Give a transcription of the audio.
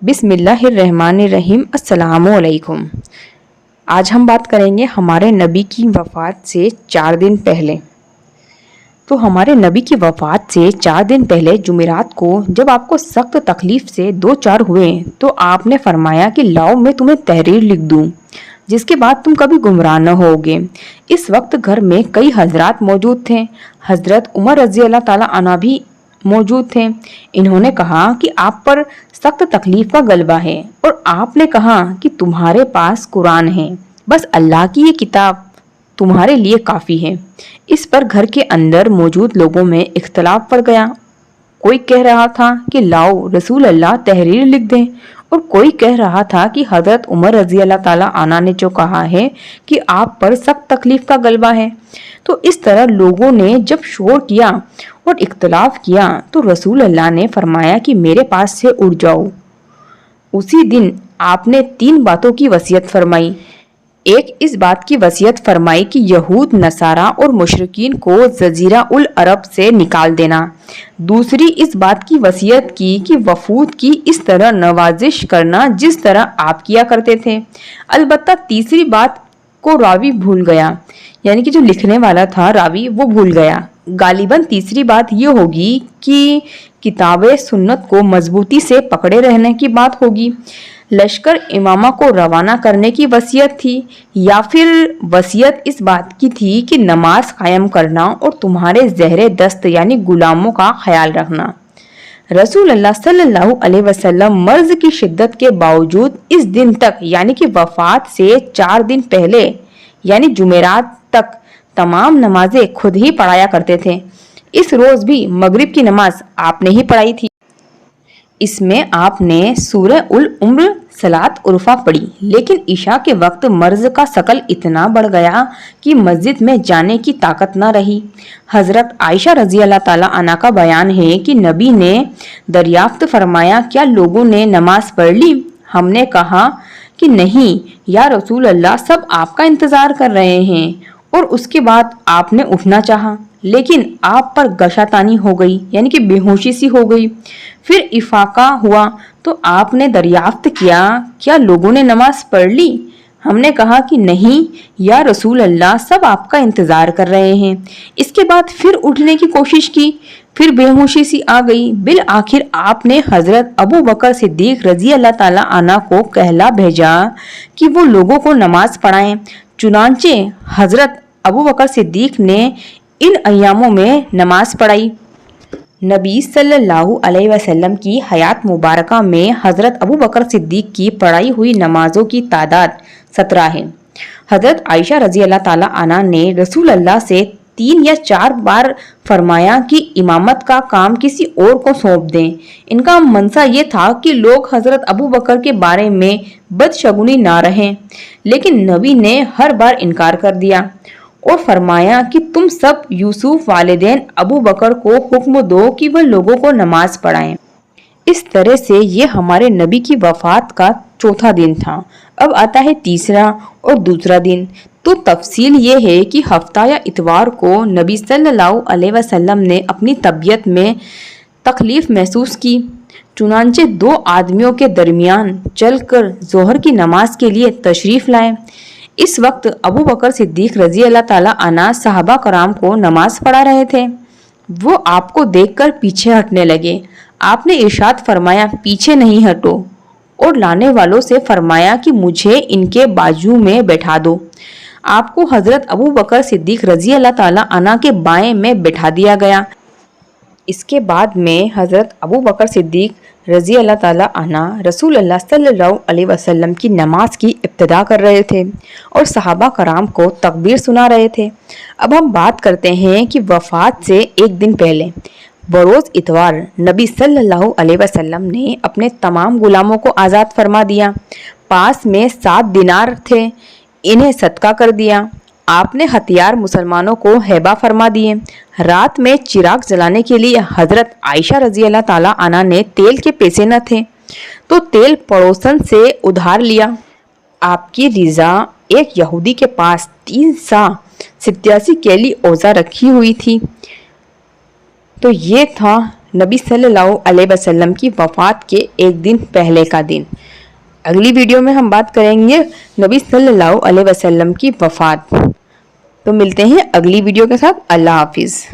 बिस्मिल्लाहिर्रहमानिर्रहीम। अस्सलामु अलैकुम। आज हम बात करेंगे हमारे नबी की वफ़ात से 4 दिन पहले। तो हमारे नबी की वफ़ात से 4 दिन पहले जुमेरात को जब आपको सख्त तकलीफ़ से दो चार हुए तो आपने फरमाया कि लाओ मैं तुम्हें तहरीर लिख दूँ जिसके बाद तुम कभी गुमराह न होगे। इस वक्त घर में कई हजरात मौजूद थे। हजरत उमर रज़ी अल्लाह ताला अन्हु भी मौजूद थे। इन्होंने कहा कि आप पर सख्त तकलीफ का गलबा है और आपने कहा कि तुम्हारे पास कुरान है, बस अल्लाह की ये किताब तुम्हारे लिए काफ़ी है। इस पर घर के अंदर मौजूद लोगों में इख्तलाफ पड़ गया। कोई कह रहा था कि लाओ रसूल अल्लाह तहरीर लिख दें और कोई कह रहा था कि हज़रत उमर रज़ी अल्लाह ताला अन्हु ने जो कहा है कि आप पर सख्त तकलीफ का गलबा है। तो इस तरह लोगों ने जब शोर किया और इख्तलाफ किया तो रसूल अल्लाह ने फरमाया कि मेरे पास से उड़ जाओ। उसी दिन आपने 3 बातों की वसीयत फरमाई। एक इस बात की वसीयत फरमाई कि यहूद नसारा और मुशरिकीन को जजीरा उल अरब से निकाल देना। दूसरी इस बात की वसीयत की कि वफूद की इस तरह नवाजिश करना जिस तरह आप किया करते थे। अलबत्ता तीसरी बात को रावी भूल गया, यानी कि जो लिखने वाला था रावी वो भूल गया। गालिबन तीसरी बात ये होगी कि किताबे सुन्नत को मजबूती से पकड़े रहने की बात होगी। लश्कर इमामा को रवाना करने की वसीयत थी या फिर वसीयत इस बात की थी कि नमाज कायम करना और तुम्हारे ज़हरे दस्त यानी गुलामों का ख्याल रखना। रसूल अल्लाह सल्लल्लाहु अलैहि वसल्लम मर्ज की शिद्दत के बावजूद इस दिन तक यानी कि वफात से 4 दिन पहले यानी जुमेरात तक तमाम नमाजें खुद ही पढ़ाया करते थे। इस रोज़ भी मगरिब की नमाज आपने ही पढ़ाई थी। इसमें आपने सूरह उल उम्र सलात उर्फा पढ़ी, लेकिन इशा के वक्त मर्ज का शकल इतना बढ़ गया कि मस्जिद में जाने की ताकत न रही। हजरत आयशा रजी अल्लाह ताला अन्हा का बयान है कि नबी ने दरियाफ्त फरमाया, क्या लोगों ने नमाज पढ़ ली? हमने कहा कि नहीं या रसूल अल्लाह, सब आपका इंतजार कर रहे हैं। और उसके बाद आपने उठना चाहा, लेकिन आप पर गशातानी हो गई यानी कि बेहोशी सी हो गई। फिर इफाका हुआ तो आपने दरियाफ्त किया, क्या लोगों ने नमाज पढ़ ली? हमने कहा कि नहीं या रसूल अल्लाह, सब आपका इंतजार कर रहे हैं। इसके बाद फिर उठने की कोशिश की, फिर बेहोशी सी आ गई। बिल आखिर आपने हजरत अबू बकर सिद्दीक रजी अल्लाह ताला अन्हु को कहला भेजा कि वो लोगों को नमाज पढ़ाएं। चुनांचे हजरत अबू बकर सिद्दीक ने इन अय्यामों में नमाज पढ़ाई। नबी सल्लल्लाहु अलैहि वसल्लम की हयात मुबारका में हज़रत अबू बकर सिद्दीक की पढ़ाई हुई नमाजों की तादाद 17 है। हज़रत आयशा रज़ी अल्लाह ताला अन्हा ने रसूल अल्लाह से 3 या 4 बार फरमाया कि इमामत का काम किसी और को सौंप दें। इनका मनसा ये था कि लोग हज़रत अबू बकर के बारे में बदशगुनी ना रहें, लेकिन नबी ने हर बार इनकार कर दिया और फरमाया कि तुम सब यूसुफ वालिदैन अबू बकर को हुक्म दो कि वह लोगों को नमाज पढ़ाएं। इस तरह से ये हमारे नबी की वफ़ात का चौथा दिन था। अब आता है तीसरा और दूसरा दिन। तो तफसील ये है कि हफ्ता या इतवार को नबी सल्लल्लाहु अलैहि वसल्लम ने अपनी तबीयत में तकलीफ़ महसूस की। चुनांचे 2 आदमियों के दरमियान चलकर जोहर की नमाज के लिए तशरीफ़ लाए। इस वक्त अबू बकर सिद्दीक रजी अल्लाह ताला अन्हु सहाबा कराम को नमाज पढ़ा रहे थे। वो आपको देखकर पीछे हटने लगे। आपने इरशाद फरमाया, पीछे नहीं हटो, और लाने वालों से फरमाया कि मुझे इनके बाजू में बैठा दो। आपको हजरत अबू बकर सिद्दीक रजी अल्लाह ताला अन्हु के बाएं में बैठा दिया गया। इसके बाद में हज़रत अबू बकर सिद्दीक रज़ी अल्लाह ताला अन्हु रसूल अल्लाह सल्लल्लाहु अलैहि वसल्लम की नमाज की इब्तिदा कर रहे थे और सहाबा कराम को तकबीर सुना रहे थे। अब हम बात करते हैं कि वफ़ात से 1 दिन पहले बरोज़ इतवार नबी सल्लल्लाहु अलैहि वसल्लम ने अपने तमाम गुलामों को आज़ाद फरमा दिया। पास में 7 दिनार थे, इन्हें सदका कर दिया। आपने हथियार मुसलमानों को हेबा फरमा दिए। रात में चिराग जलाने के लिए हजरत आयशा रजी अल्लाह ताला अन्हा ने तेल के पैसे न थे तो तेल पड़ोसन से उधार लिया। आपकी रिजा एक यहूदी के पास 3 सा 87 केली औज़ा रखी हुई थी। तो ये था نبی صلی اللہ علیہ وسلم کی وفات کے ایک دن پہلے کا دن۔ اگلی ویڈیو میں ہم بات کریں گے نبی صلی اللہ علیہ وسلم کی وفات۔ تو ملتے ہیں اگلی ویڈیو کے ساتھ۔ اللہ حافظ۔